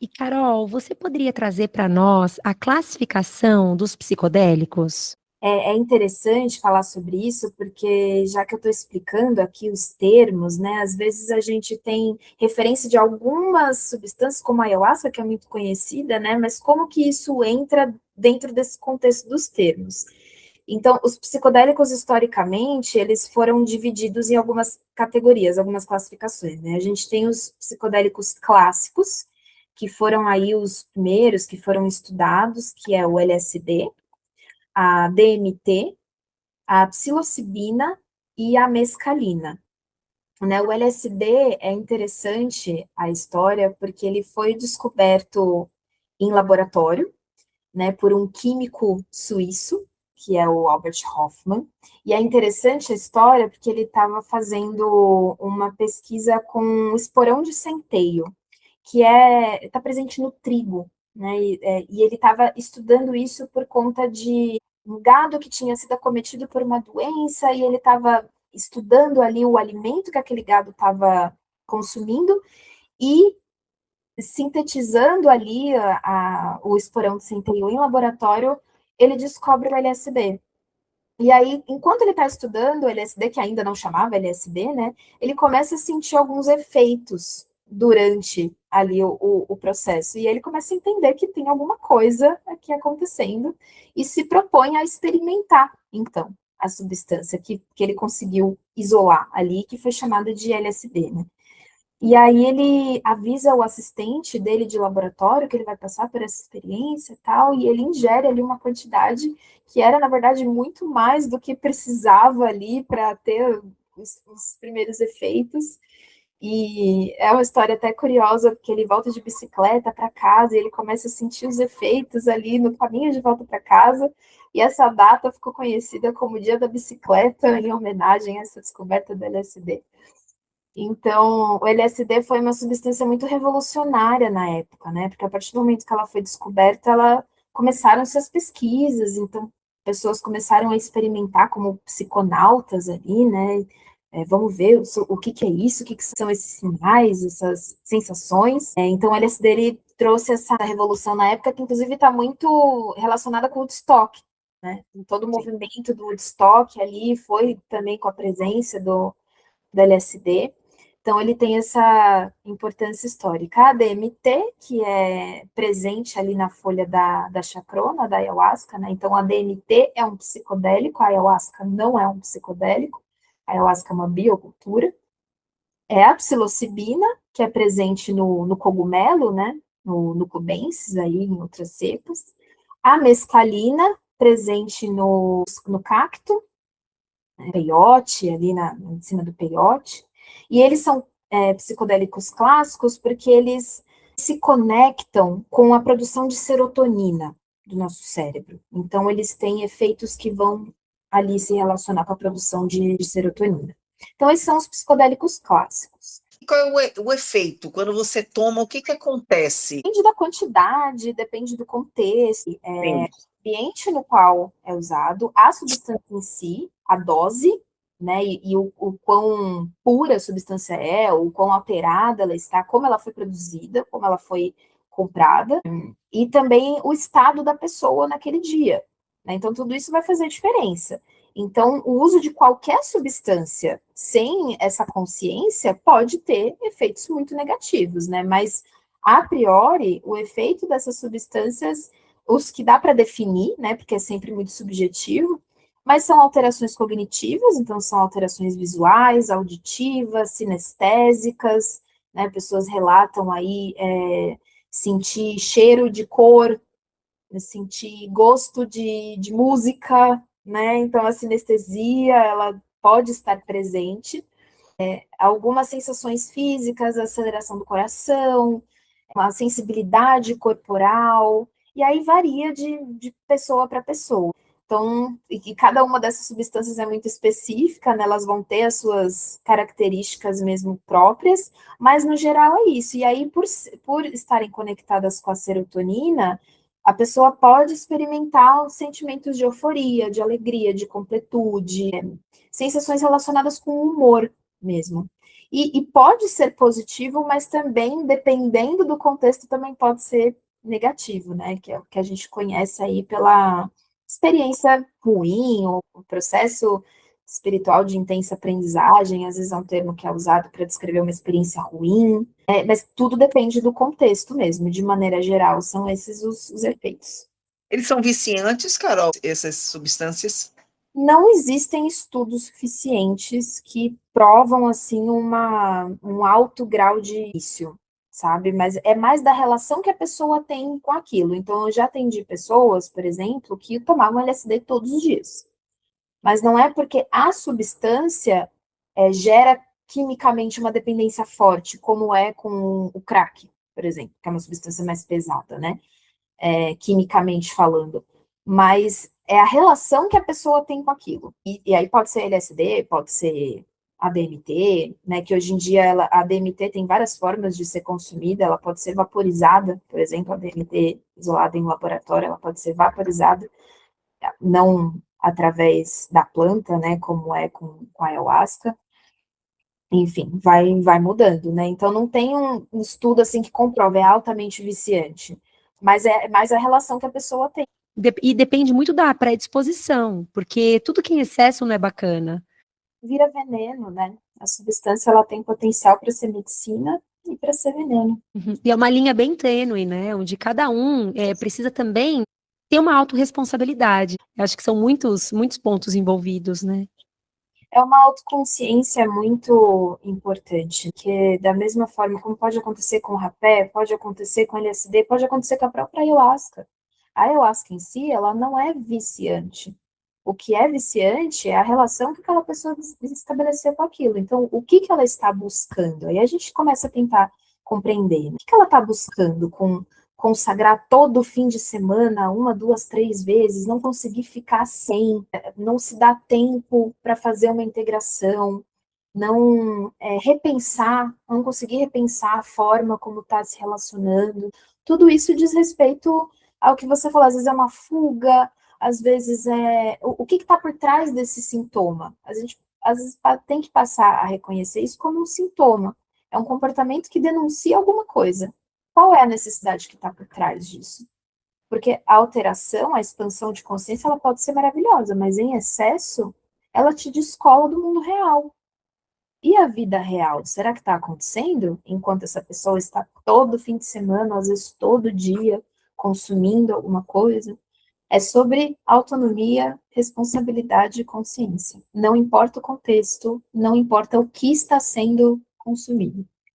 E Carol, você poderia trazer para nós a classificação dos psicodélicos? É interessante falar sobre isso, porque já que eu estou explicando aqui os termos, né, às vezes a gente tem referência de algumas substâncias, como a ayahuasca, que é muito conhecida, né, mas como que isso entra dentro desse contexto dos termos? Então, os psicodélicos, historicamente, eles foram divididos em algumas categorias, algumas classificações, né? A gente tem os psicodélicos clássicos, que foram aí os primeiros que foram estudados, que é o LSD, a DMT, a psilocibina e a mescalina. Né, o LSD é interessante a história porque ele foi descoberto em laboratório, né, por um químico suíço, que é o Albert Hofmann. E é interessante a história porque ele estava fazendo uma pesquisa com esporão de centeio, que está presente no trigo, né? E ele estava estudando isso por conta de um gado que tinha sido acometido por uma doença, e ele estava estudando ali o alimento que aquele gado estava consumindo e sintetizando ali o esporão de centeio em laboratório, ele descobre o LSD. E aí, enquanto ele está estudando o LSD, que ainda não chamava LSD, né, ele começa a sentir alguns efeitos durante ali o processo. E ele começa a entender que tem alguma coisa aqui acontecendo e se propõe a experimentar, então, a substância que ele conseguiu isolar ali, que foi chamada de LSD, né? E aí ele avisa o assistente dele de laboratório que ele vai passar por essa experiência e tal, e ele ingere ali uma quantidade que era, na verdade, muito mais do que precisava ali para ter os primeiros efeitos. E é uma história até curiosa, porque ele volta de bicicleta para casa e ele começa a sentir os efeitos ali no caminho de volta para casa. E essa data ficou conhecida como Dia da Bicicleta, em homenagem a essa descoberta do LSD. Então, o LSD foi uma substância muito revolucionária na época, né? Porque a partir do momento que ela foi descoberta, começaram-se as pesquisas, então pessoas começaram a experimentar como psiconautas ali, né? Vamos ver o que que é isso, o que que são esses sinais, essas sensações. Então, o LSD ele trouxe essa revolução na época, que inclusive está muito relacionada com o Woodstock, né? Em todo o Sim. movimento do Woodstock ali foi também com a presença do LSD. Então, ele tem essa importância histórica. A DMT, que é presente ali na folha da chacrona, da ayahuasca, né? Então, a DMT é um psicodélico, a ayahuasca não é um psicodélico, a ayahuasca é uma biocultura. É a psilocibina, que é presente no cogumelo, né? No cubensis, aí, em outras cepas. A mescalina, presente no cacto, né? Peiote, ali em cima do peiote. E eles são psicodélicos clássicos porque eles se conectam com a produção de serotonina do nosso cérebro. Então, eles têm efeitos que vão ali se relacionar com a produção de serotonina. Então, esses são os psicodélicos clássicos. Qual é o efeito? Quando você toma, o que que acontece? Depende da quantidade, depende do contexto, Sim. ambiente no qual é usado, a substância em si, a dose, né, e o quão pura a substância é, o quão alterada ela está, como ela foi produzida, como ela foi comprada, e também o estado da pessoa naquele dia, né? Então, tudo isso vai fazer diferença. Então, o uso de qualquer substância sem essa consciência pode ter efeitos muito negativos, né? Mas, a priori, o efeito dessas substâncias, os que dá para definir, né? Porque é sempre muito subjetivo, mas são alterações cognitivas, então são alterações visuais, auditivas, sinestésicas, né? Pessoas relatam aí sentir cheiro de cor, sentir gosto de música, né? Então a sinestesia, ela pode estar presente. Algumas sensações físicas, aceleração do coração, uma sensibilidade corporal, e aí varia de pessoa para pessoa. Então, e cada uma dessas substâncias é muito específica, né? Elas vão ter as suas características mesmo próprias, mas no geral é isso. E aí, por estarem conectadas com a serotonina, a pessoa pode experimentar os sentimentos de euforia, de alegria, de completude, sensações relacionadas com o humor mesmo. E pode ser positivo, mas também, dependendo do contexto, também pode ser negativo, né? Que é o que a gente conhece aí pela experiência ruim, ou o processo espiritual de intensa aprendizagem, às vezes é um termo que é usado para descrever uma experiência ruim, mas tudo depende do contexto mesmo, de maneira geral, são esses os efeitos. Eles são viciantes, Carol, essas substâncias? Não existem estudos suficientes que provam, assim, um alto grau de vício, sabe? Mas é mais da relação que a pessoa tem com aquilo. Então, eu já atendi pessoas, por exemplo, que tomavam LSD todos os dias. Mas não é porque a substância gera quimicamente uma dependência forte, como é com o crack, por exemplo, que é uma substância mais pesada, né? Quimicamente falando. Mas é a relação que a pessoa tem com aquilo. E aí pode ser LSD, pode ser a DMT, né? Que hoje em dia a DMT tem várias formas de ser consumida, ela pode ser vaporizada, por exemplo, a DMT isolada em laboratório, ela pode ser vaporizada, não através da planta, né, como é com a ayahuasca, enfim, vai mudando, né, então não tem um estudo, assim, que comprova, é altamente viciante, mas é mais a relação que a pessoa tem. E depende muito da predisposição, porque tudo que em excesso não é bacana. Vira veneno, né, a substância, ela tem potencial para ser medicina e para ser veneno. Uhum. E é uma linha bem tênue, né, onde cada um precisa também ter uma autorresponsabilidade. Eu acho que são muitos pontos envolvidos, né. É uma autoconsciência muito importante, que da mesma forma como pode acontecer com o rapé, pode acontecer com LSD, pode acontecer com a própria ayahuasca. A ayahuasca em si, ela não é viciante. O que é viciante é a relação que aquela pessoa estabeleceu com aquilo. Então, o que ela está buscando? Aí a gente começa a tentar compreender. O que ela está buscando com consagrar todo fim de semana, 1, 2, 3 vezes, não conseguir ficar sem, não se dá tempo para fazer uma integração, não repensar, não conseguir repensar a forma como está se relacionando. Tudo isso diz respeito ao que você falou, às vezes é uma fuga, às vezes é... O que está por trás desse sintoma? A gente, às vezes, tem que passar a reconhecer isso como um sintoma. É um comportamento que denuncia alguma coisa. Qual é a necessidade que está por trás disso? Porque a alteração, a expansão de consciência, ela pode ser maravilhosa, mas em excesso, ela te descola do mundo real. E a vida real, será que está acontecendo enquanto essa pessoa está todo fim de semana, às vezes todo dia, consumindo alguma coisa? É sobre autonomia, responsabilidade e consciência. Não importa o contexto, não importa o que está sendo consumido.